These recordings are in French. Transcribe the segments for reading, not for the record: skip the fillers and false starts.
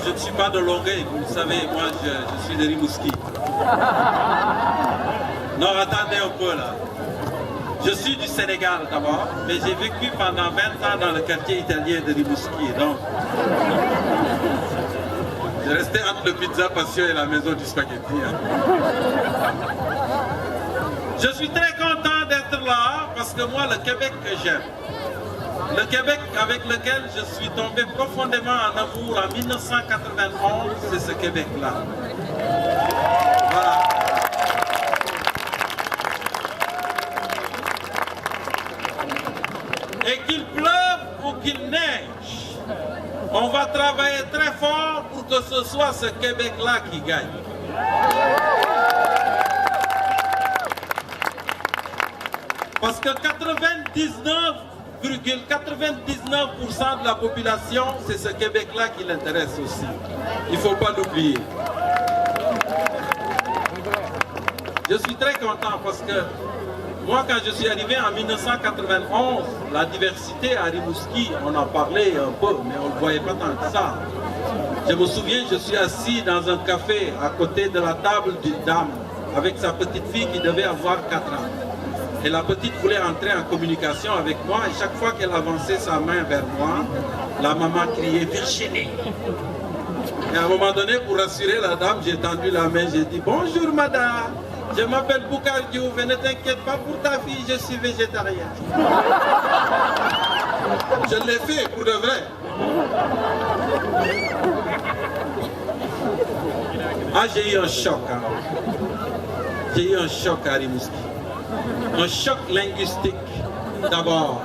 je ne suis pas de Longueuil, vous le savez, moi je suis de Rimouski. Non, attendez un peu là. Je suis du Sénégal d'abord, mais j'ai vécu pendant 20 ans dans le quartier italien de Rimouski. Donc, je restais entre le Pizza Passion et la maison du spaghetti. Je suis très content d'être là parce que moi, le Québec que j'aime, le Québec avec lequel je suis tombé profondément en amour en 1991, c'est ce Québec-là. Voilà. Et qu'il pleuve ou qu'il neige, on va travailler très fort pour que ce soit ce Québec-là qui gagne. Parce que 99,99% de la population, c'est ce Québec-là qui l'intéresse aussi. Il ne faut pas l'oublier. Je suis très content parce que moi, quand je suis arrivé en 1991, la diversité à Rimouski, on en parlait un peu, mais on ne le voyait pas tant que ça. Je me souviens, je suis assis dans un café à côté de la table d'une dame avec sa petite fille qui devait avoir 4 ans. Et la petite voulait entrer en communication avec moi et chaque fois qu'elle avançait sa main vers moi, la maman criait « Virginie ». Et à un moment donné, pour rassurer la dame, j'ai tendu la main, j'ai dit « Bonjour madame, je m'appelle Boucar Diouf et ne t'inquiète pas pour ta fille, je suis végétarien. » Je l'ai fait pour de vrai. Ah, j'ai eu un choc. Hein. J'ai eu un choc à Rimouski. Un choc linguistique, d'abord.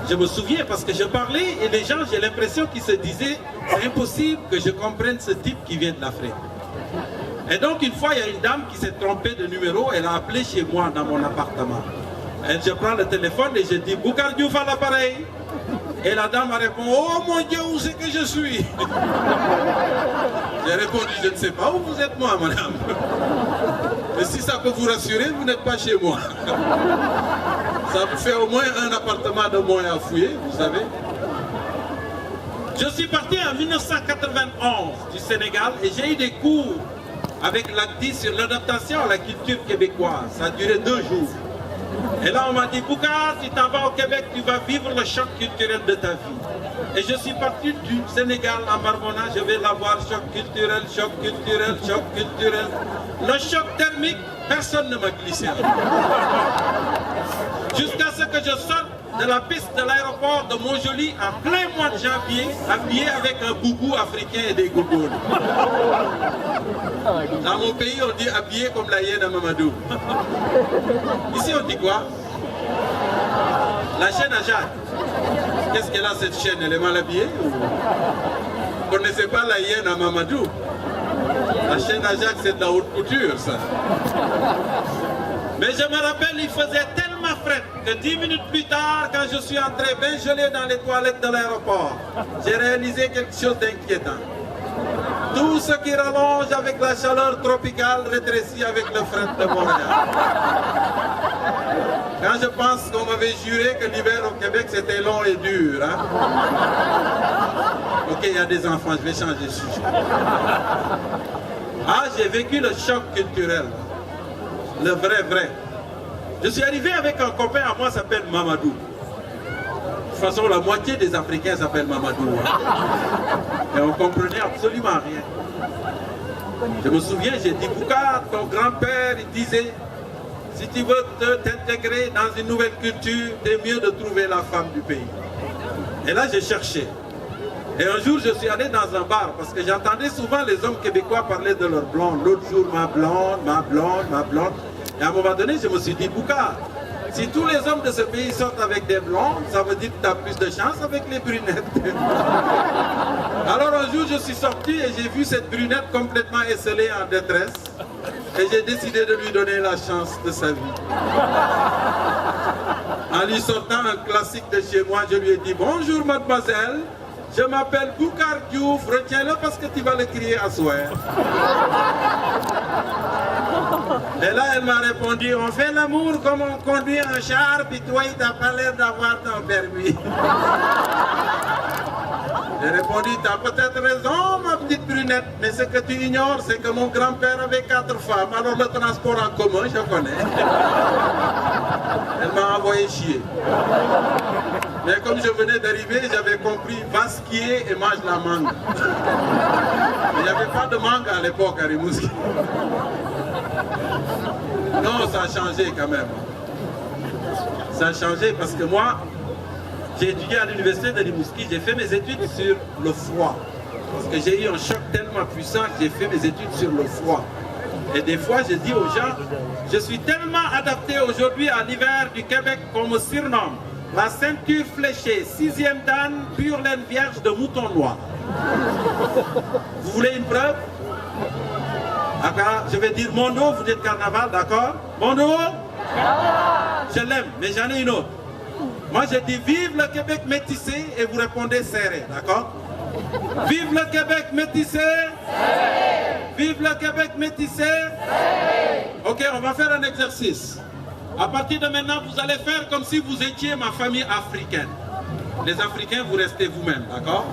Je me souviens parce que je parlais et les gens, j'ai l'impression qu'ils se disaient « C'est impossible que je comprenne ce type qui vient de l'Afrique. » Et donc une fois, il y a une dame qui s'est trompée de numéro, elle a appelé chez moi dans mon appartement. Et je prends le téléphone et je dis « Boucar Diouf à l'appareil ». Et la dame a répondu « Oh mon Dieu, où c'est que je suis ?» J'ai répondu « Je ne sais pas où vous êtes moi, madame. Mais si ça peut vous rassurer, vous n'êtes pas chez moi. » Ça vous fait au moins un appartement de moins à fouiller, vous savez. Je suis parti en 1991 du Sénégal et j'ai eu des cours avec l'ACDI sur l'adaptation à la culture québécoise. Ça a duré 2 jours. Et là, on m'a dit, Boucar, tu t'en vas au Québec, tu vas vivre le choc culturel de ta vie. Et je suis parti du Sénégal en Marmona, je vais l'avoir, choc culturel, choc culturel, choc culturel. Le choc thermique, personne ne m'a glissé. Jusqu'à ce que je sorte de la piste de l'aéroport de Montjoly en plein mois de janvier, habillé avec un boubou africain et des gougounes. Dans mon pays, on dit habillé comme la hyène à Mamadou. Ici, on dit quoi? La chaîne à Jacques. Qu'est-ce qu'elle a cette chaîne? Elle est mal habillée ou... Vous ne connaissez pas la hyène à Mamadou? La chaîne à Jacques, c'est de la haute couture, ça. Mais je me rappelle, il faisait tellement frais que 10 minutes plus tard, quand je suis entré bien gelé dans les toilettes de l'aéroport, j'ai réalisé quelque chose d'inquiétant. Tout ce qui rallonge avec la chaleur tropicale rétrécit avec le fret de Montréal. Quand je pense qu'on m'avait juré que l'hiver au Québec c'était long et dur. Hein? Ok, il y a des enfants, je vais changer de sujet. Ah, j'ai vécu le choc culturel. Le vrai. Je suis arrivé avec un copain à moi qui s'appelle Mamadou. De toute façon, la moitié des Africains s'appellent Mamadou. Hein? Et on ne comprenait absolument rien. Je me souviens, j'ai dit, Boucar, ton grand-père, il disait, si tu veux t'intégrer dans une nouvelle culture, c'est mieux de trouver la femme du pays. Et là, j'ai cherché. Et un jour, je suis allé dans un bar parce que j'entendais souvent les hommes québécois parler de leur blonde. L'autre jour, ma blonde, ma blonde, ma blonde. Et à un moment donné, je me suis dit, Boucar, si tous les hommes de ce pays sortent avec des blondes, ça veut dire que tu as plus de chance avec les brunettes. Alors un jour, je suis sorti et j'ai vu cette brunette complètement esselée en détresse. Et j'ai décidé de lui donner la chance de sa vie. En lui sortant un classique de chez moi, je lui ai dit, bonjour mademoiselle. Je m'appelle Boucar Diouf, retiens-le parce que tu vas le crier à soir. Et là, elle m'a répondu, on fait l'amour comme on conduit un char, puis toi, il t'a pas l'air d'avoir ton permis. J'ai répondu, tu as peut-être raison, ma petite brunette, mais ce que tu ignores, c'est que mon grand-père avait 4 femmes. Alors le transport en commun, je connais. Elle m'a envoyé chier. Mais comme je venais d'arriver, j'avais compris, va skier et mange la mangue. Il n'y avait pas de mangue à l'époque à Rimouski. Non, ça a changé quand même. Ça a changé parce que moi, j'ai étudié à l'université de Rimouski, j'ai fait mes études sur le froid. Parce que j'ai eu un choc tellement puissant que j'ai fait mes études sur le froid. Et des fois, je dis aux gens, je suis tellement adapté aujourd'hui à l'hiver du Québec qu'on me surnomme la ceinture fléchée, 6e dan, pure laine vierge de mouton noir. Vous voulez une preuve? Je vais dire mon nom, vous dites carnaval, d'accord? Mon nom? Je l'aime, mais j'en ai une autre. Moi, je dis vive le Québec métissé et vous répondez serré, d'accord? Vive le Québec métissé! Serré. Vive le Québec métissé! Serré. Ok, on va faire un exercice. À partir de maintenant, vous allez faire comme si vous étiez ma famille africaine. Les Africains, vous restez vous-même, d'accord?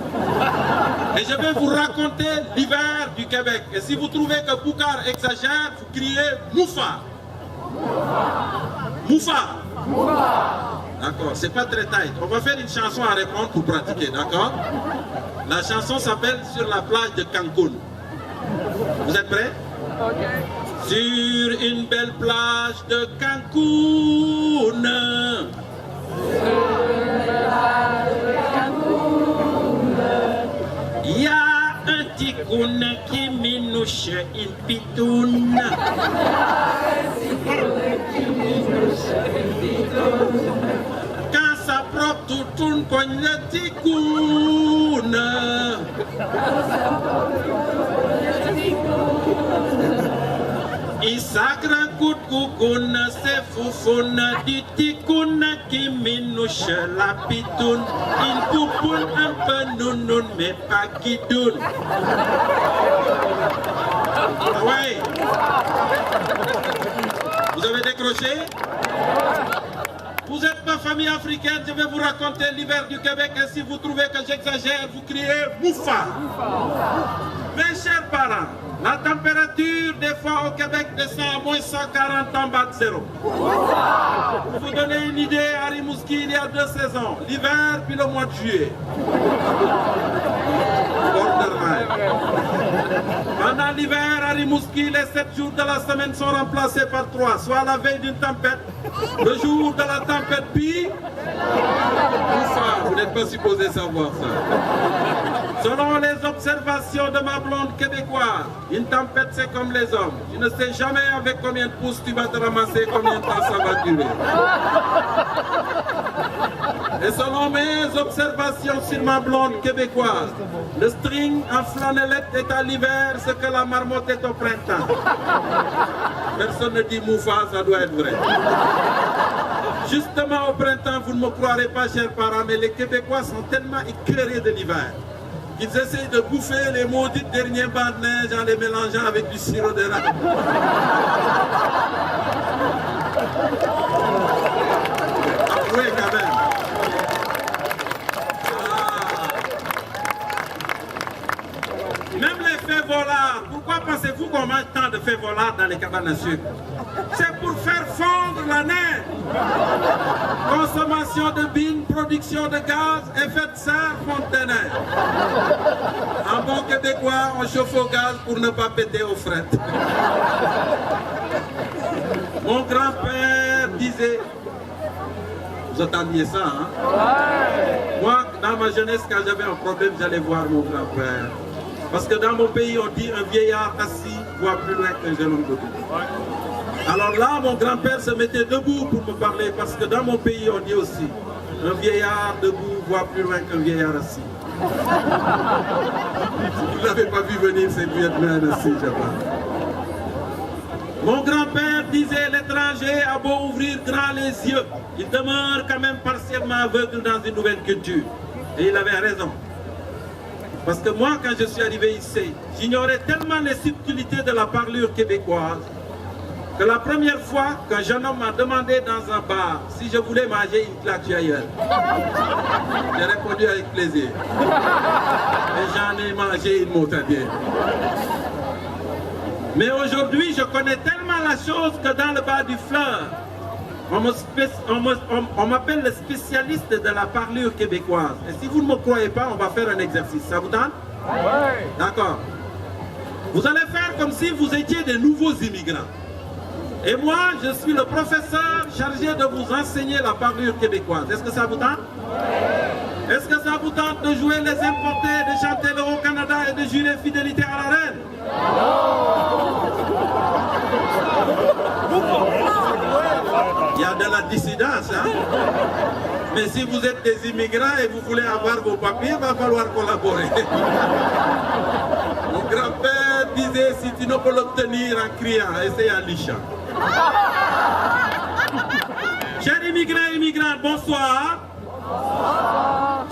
Et je vais vous raconter l'hiver du Québec. Et si vous trouvez que Boucar exagère, vous criez Moufa. Moufa. D'accord, c'est pas très tight. On va faire une chanson à répondre pour pratiquer, d'accord? La chanson s'appelle Sur la plage de Cancun. Vous êtes prêts? Ok. Sur une belle plage de Cancun. Il y a un ticoun qui minouche une pitoune. Quand ça propre, tout tourne cogne le ticoun. Il sacre un coup de coucoune, c'est foufoune du ticoun qui minouche la pitoune. Il poupoune un peu nounoun, mais pas guidoune. Ah ouais. Vous avez décroché? Vous êtes ma famille africaine, je vais vous raconter l'hiver du Québec et si vous trouvez que j'exagère, vous criez Moufa. Mes chers parents, la température des fois au Québec descend à moins 140 en bas de zéro. Pour vous donner une idée, à Rimouski, il y a 2 saisons, l'hiver puis le mois de juillet. Pendant l'hiver, à Rimouski, les 7 jours de la semaine sont remplacés par 3, soit la veille d'une tempête, le jour de la tempête, puis... Vous n'êtes pas supposé savoir ça. Selon les observations de ma blonde québécoise, une tempête c'est comme les hommes. Tu ne sais jamais avec combien de pouces tu vas te ramasser, combien de temps ça va durer. Et selon mes observations sur ma blonde québécoise, le string en flanellette est à l'hiver ce que la marmotte est au printemps. Personne ne dit Moufa, ça doit être vrai. Justement au printemps, vous ne me croirez pas, chers parents, mais les Québécois sont tellement écœurés de l'hiver qu'ils essayent de bouffer les maudites derniers bancs de neige en les mélangeant avec du sirop d'érable. Oui, quand même. Même les fées volards, pourquoi pensez-vous qu'on mange tant de fées volards dans les cabanes à sucre? C'est pour faire fondre la neige. Consommation de bines, production de gaz, effet de serre, fonte de neige. En bon québécois, on chauffe au gaz pour ne pas péter aux frettes. Mon grand-père disait... Vous entendiez ça, hein? Moi, dans ma jeunesse, quand j'avais un problème, j'allais voir mon grand-père. Parce que dans mon pays, on dit un vieillard assis voit plus loin qu'un jeune homme debout. Alors là, mon grand-père se mettait debout pour me parler, parce que dans mon pays, on dit aussi, un vieillard debout voit plus loin qu'un vieillard assis. Vous ne l'avez pas vu venir, c'est Vietnam assis, je pense. Mon grand-père disait, l'étranger a beau ouvrir grand les yeux, il demeure quand même partiellement aveugle dans une nouvelle culture. Et il avait raison. Parce que moi, quand je suis arrivé ici, j'ignorais tellement les subtilités de la parlure québécoise que la première fois qu'un jeune homme m'a demandé dans un bar si je voulais manger une claque ailleurs. J'ai répondu avec plaisir. Et j'en ai mangé une motadienne. Mais aujourd'hui, je connais tellement la chose que dans le bas du fleuve, on m'appelle le spécialiste de la parlure québécoise. Et si vous ne me croyez pas, on va faire un exercice. Ça vous tente? Oui. D'accord. Vous allez faire comme si vous étiez des nouveaux immigrants. Et moi, je suis le professeur chargé de vous enseigner la parlure québécoise. Est-ce que ça vous tente? Oui. Est-ce que ça vous tente de jouer les importés, de chanter le Haut-Canada et de jurer fidélité à la reine? Il y a de la dissidence, hein? Mais si vous êtes des immigrants et vous voulez avoir vos papiers, il va falloir collaborer. Mon grand-père disait, si tu ne peux l'obtenir en criant, essaye en lichant. Chers immigrants et immigrantes, bonsoir.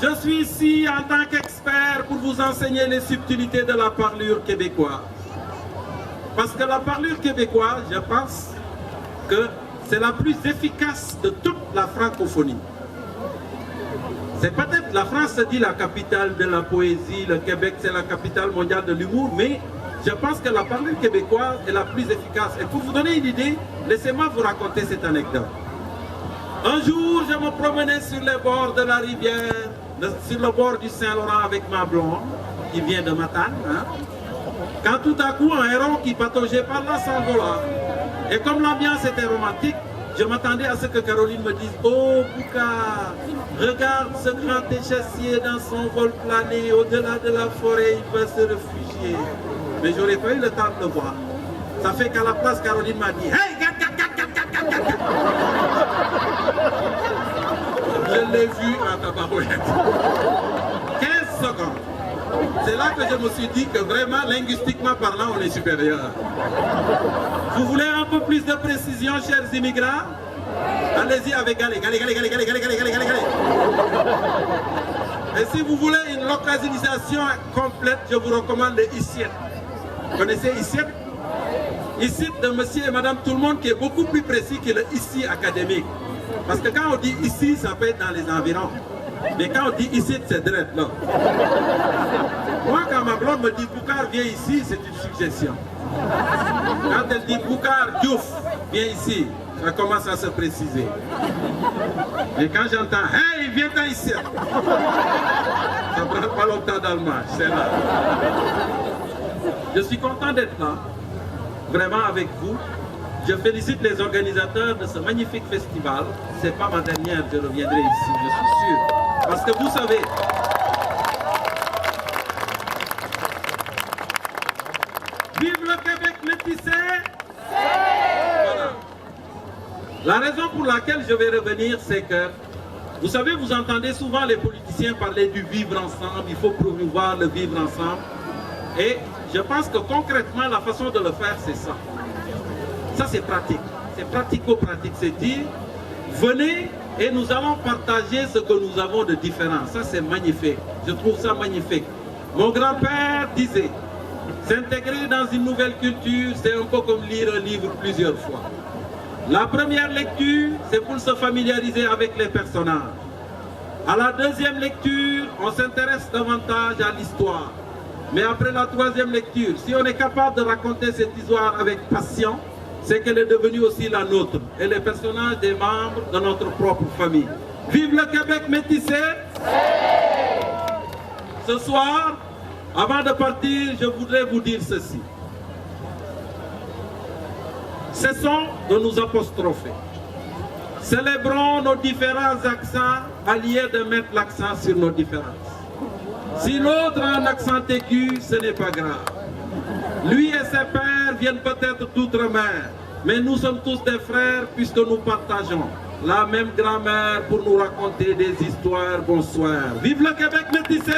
Je suis ici en tant qu'expert pour vous enseigner les subtilités de la parlure québécoise. Parce que la parlure québécoise, je pense que c'est la plus efficace de toute la francophonie. C'est peut-être, la France se dit la capitale de la poésie, le Québec c'est la capitale mondiale de l'humour, mais je pense que la parlure québécoise est la plus efficace. Et pour vous donner une idée, laissez-moi vous raconter cette anecdote. Un jour, je me promenais sur les bords de la rivière, sur le bord du Saint-Laurent avec ma blonde, qui vient de Matane, hein, quand tout à coup, un héron qui pataugeait par là s'envola. Et comme l'ambiance était romantique, je m'attendais à ce que Caroline me dise « Oh, Bouka, regarde ce grand échassier dans son vol plané, au-delà de la forêt, il va se réfugier. » Mais j'aurais pas eu le temps de le voir. Ça fait qu'à la place, Caroline m'a dit « Hey, gade. Je l'ai vu à tabarouette. 15 secondes. C'est là que je me suis dit que vraiment, linguistiquement parlant, on est supérieur. Vous voulez un peu plus de précision, chers immigrants? Allez-y avec galé. Et si vous voulez une localisation complète, je vous recommande le Issiette. Vous connaissez Issiette? Issiette de monsieur et madame tout le monde qui est beaucoup plus précis que le ici académique. Parce que quand on dit ici, ça peut être dans les environs. Mais quand on dit ici, c'est direct là. Moi, quand ma blonde me dit Boucar, viens ici, c'est une suggestion. Quand elle dit Boucar, Diouf, viens ici, ça commence à se préciser. Et quand j'entends hey, viens ici, ça ne prend pas longtemps dans le match, c'est là. Je suis content d'être là, vraiment avec vous. Je félicite les organisateurs de ce magnifique festival. C'est pas ma dernière, je reviendrai ici, je suis sûr. Parce que vous savez, vive le Québec métissé! Voilà. La raison pour laquelle je vais revenir, c'est que, vous savez, vous entendez souvent les politiciens parler du vivre ensemble, il faut promouvoir le vivre ensemble. Et je pense que concrètement, la façon de le faire, c'est ça. Ça, c'est pratique. C'est pratico-pratique. C'est dire, venez et nous allons partager ce que nous avons de différent. Ça, c'est magnifique. Je trouve ça magnifique. Mon grand-père disait, s'intégrer dans une nouvelle culture, c'est un peu comme lire un livre plusieurs fois. La première lecture, c'est pour se familiariser avec les personnages. À la deuxième lecture, on s'intéresse davantage à l'histoire. Mais après la troisième lecture, si on est capable de raconter cette histoire avec passion, c'est qu'elle est devenue aussi la nôtre et les personnages des membres de notre propre famille. Vive le Québec métissé! Ce soir, avant de partir, je voudrais vous dire ceci. Cessons de nous apostropher. Célébrons nos différents accents, alliés de mettre l'accent sur nos différences. Si l'autre a un accent aigu, ce n'est pas grave. Lui et ses pères viennent peut-être d'outre-mer, mais nous sommes tous des frères puisque nous partageons la même grand-mère pour nous raconter des histoires. Bonsoir. Vive le Québec métissé!